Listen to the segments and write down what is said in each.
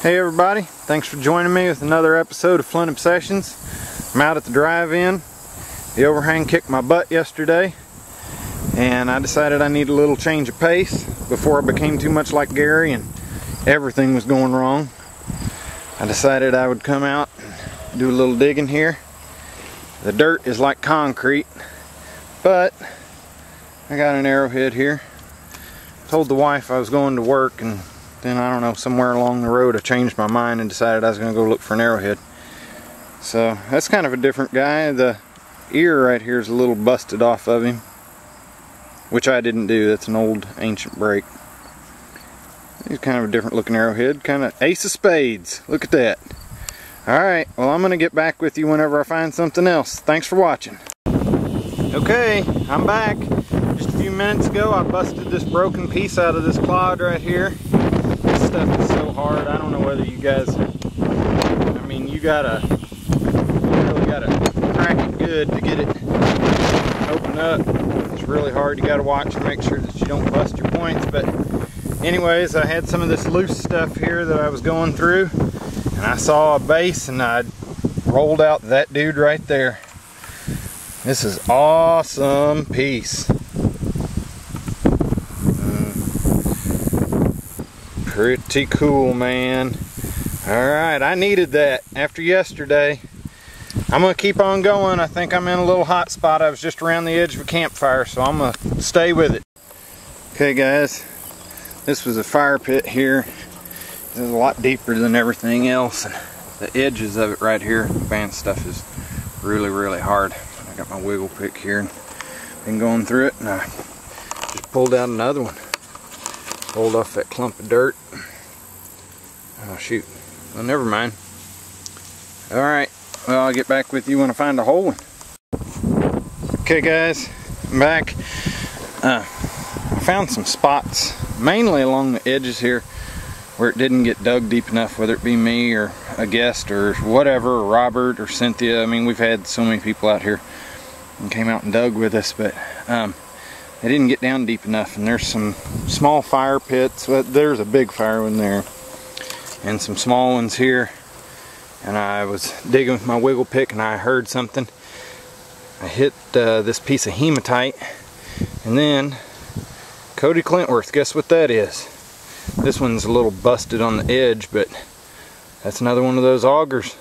Hey everybody, thanks for joining me with another episode of Flintobsessions. I'm out at the drive-in. The overhang kicked my butt yesterday, and I decided I need a little change of pace before I became too much like Gary and everything was going wrong. I decided I would come out and do a little digging here. The dirt is like concrete, but I got an arrowhead here. Told the wife I was going to work, and then I don't know, somewhere along the road I changed my mind and decided I was going to go look for an arrowhead. So that's kind of a different guy. The ear right here is a little busted off of him, which I didn't do. That's an old ancient break. He's kind of a different looking arrowhead, kind of ace of spades. Look at that. Alright, well, I'm going to get back with you whenever I find something else. Thanks for watching. Okay, I'm back. Just a few minutes ago I busted this broken piece out of this clod right here. This stuff is so hard. I don't know whether you guys, I mean, you really gotta crack it good to get it open up. It's really hard. You gotta watch and make sure that you don't bust your points. But anyways, I had some of this loose stuff here that I was going through, and I saw a base and I rolled out that dude right there. This is awesome piece. Pretty cool, man. Alright, I needed that after yesterday. I'm going to keep on going. I think I'm in a little hot spot. I was just around the edge of a campfire, so I'm going to stay with it. Okay guys, this was a fire pit here. It's a lot deeper than everything else. And the edges of it right here, the band stuff is really, really hard. I got my wiggle pick here and been going through it, and I just pulled out another one. Pulled off that clump of dirt. Oh shoot. Well, never mind. Alright, well, I'll get back with you when I find a whole one. Okay guys, I'm back. I found some spots, mainly along the edges here, where it didn't get dug deep enough, whether it be me or a guest or whatever, or Robert or Cynthia. I mean, we've had so many people out here and came out and dug with us, but they didn't get down deep enough, and there's some small fire pits. But there's a big fire one there and some small ones here, and I was digging with my wiggle pick and I heard something. I hit this piece of hematite, and then Cody Clintworth, guess what that is? This one's a little busted on the edge, but that's another one of those augers.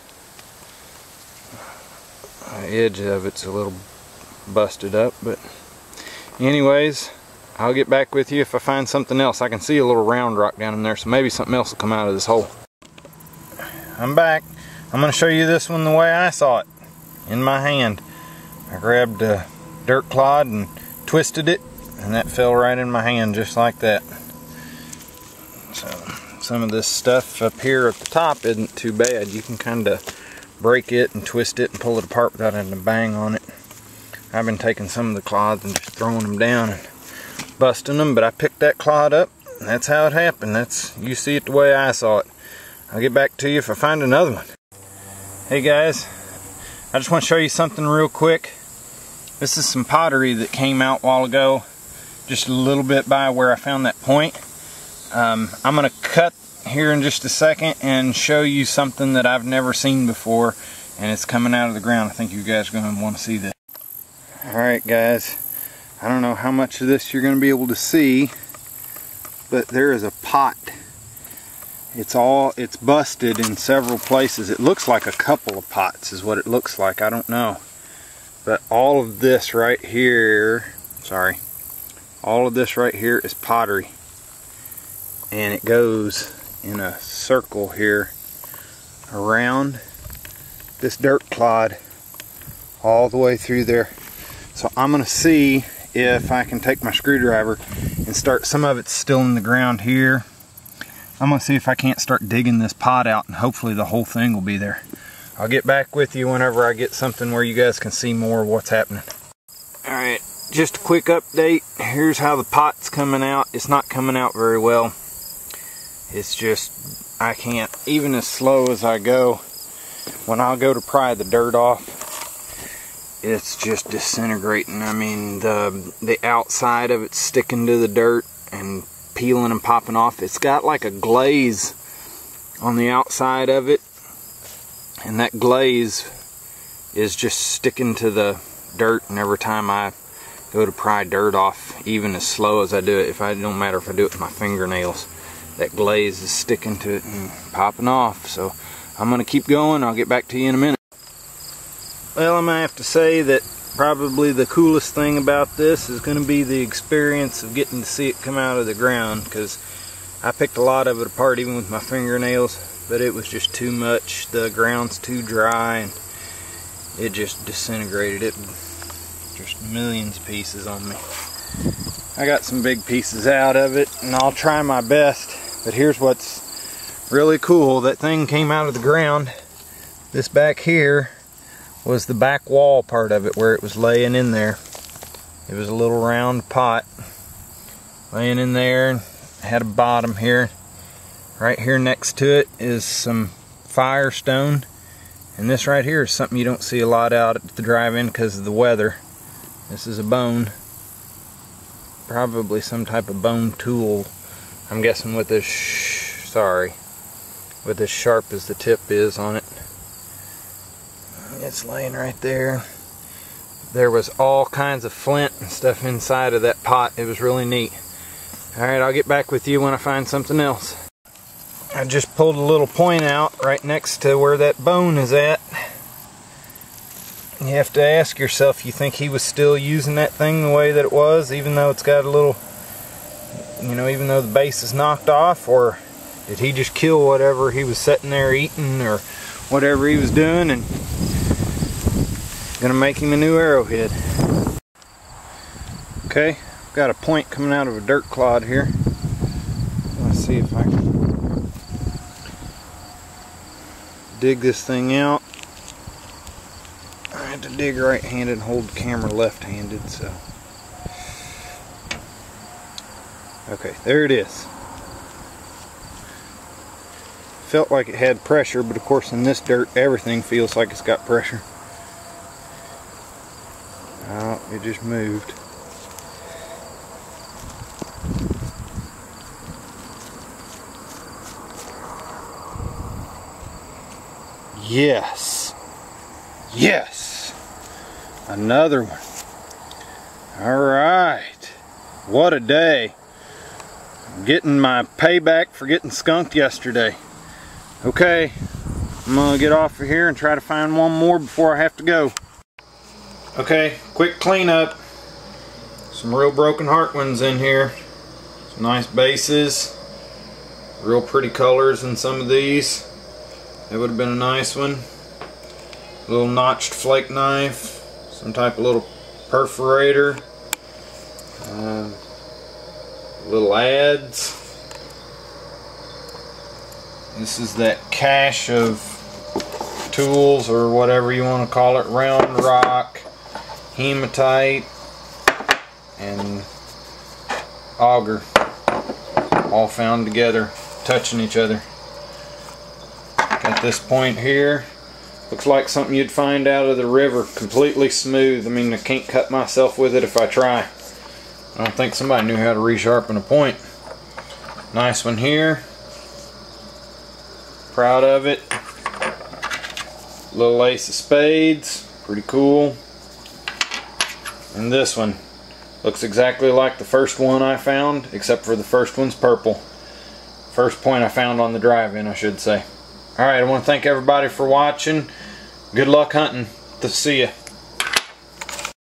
The edge of it's a little busted up, but anyways, I'll get back with you if I find something else. I can see a little round rock down in there, so maybe something else will come out of this hole. I'm back. I'm going to show you this one the way I saw it, in my hand. I grabbed a dirt clod and twisted it, and that fell right in my hand just like that. So some of this stuff up here at the top isn't too bad. You can kind of break it and twist it and pull it apart without having to bang on it. I've been taking some of the clods and just throwing them down and busting them, but I picked that clod up, and that's how it happened. You see it the way I saw it. I'll get back to you if I find another one. Hey guys, I just want to show you something real quick. This is some pottery that came out a while ago, just a little bit by where I found that point. I'm going to cut here in just a second and show you something that I've never seen before, and it's coming out of the ground. I think you guys are going to want to see this. Alright guys, I don't know how much of this you're going to be able to see, but there is a pot. It's busted in several places. It looks like a couple of pots is what it looks like. I don't know. But all of this right here, all of this right here is pottery. And it goes in a circle here around this dirt clod all the way through there. So I'm going to see if I can take my screwdriver and start. Some of it's still in the ground here. I'm going to see if I can't start digging this pot out, and hopefully the whole thing will be there. I'll get back with you whenever I get something where you guys can see more of what's happening. Alright, just a quick update. Here's how the pot's coming out. It's not coming out very well. It's just, I can't, even as slow as I go, when I'll go to pry the dirt off, it's just disintegrating. I mean, the outside of it's sticking to the dirt and peeling and popping off. It's got like a glaze on the outside of it, and that glaze is just sticking to the dirt, and every time I go to pry dirt off, even as slow as I do it, it don't matter if I do it with my fingernails, that glaze is sticking to it and popping off. So I'm gonna keep going. I'll get back to you in a minute. Well, I'm gonna have to say that probably the coolest thing about this is gonna be the experience of getting to see it come out of the ground, because I picked a lot of it apart even with my fingernails, but it was just too much. The ground's too dry and it just disintegrated. It just millions of pieces on me. I got some big pieces out of it, and I'll try my best. But here's what's really cool. That thing came out of the ground. This back here was the back wall part of it, where it was laying in there. It was a little round pot laying in there, and had a bottom here. Right here next to it is some firestone. And this right here is something you don't see a lot out at the drive-in because of the weather. This is a bone. Probably some type of bone tool. I'm guessing with this, with as sharp as the tip is on it. It's laying right there. There was all kinds of flint and stuff inside of that pot. It was really neat. Alright, I'll get back with you when I find something else. I just pulled a little point out right next to where that bone is at. You have to ask yourself, you think he was still using that thing the way that it was, even though it's got a little, you know, even though the base is knocked off, or did he just kill whatever he was sitting there eating or whatever he was doing and gonna make him a new arrowhead. Okay, got a point coming out of a dirt clod here. Let's see if I can dig this thing out. I had to dig right-handed and hold the camera left-handed, so. Okay, there it is. Felt like it had pressure, but of course in this dirt everything feels like it's got pressure. Oh, it just moved. Yes. Yes. Another one. Alright. What a day. I'm getting my payback for getting skunked yesterday. Okay. I'm gonna get off of here and try to find one more before I have to go. Okay, quick cleanup. Some real broken heart ones in here. Some nice bases. Real pretty colors in some of these. That would have been a nice one. A little notched flake knife. Some type of little perforator. Little ads. This is that cache of tools, or whatever you want to call it. Round rock, hematite, and auger, all found together, touching each other. Got this point here. Looks like something you'd find out of the river, completely smooth. I mean, I can't cut myself with it if I try. I don't think somebody knew how to resharpen a point. Nice one here. Proud of it. Little ace of spades, pretty cool. And this one looks exactly like the first one I found, except for the first one's purple. First point I found on the drive-in, I should say. Alright, I want to thank everybody for watching. Good luck hunting. See ya.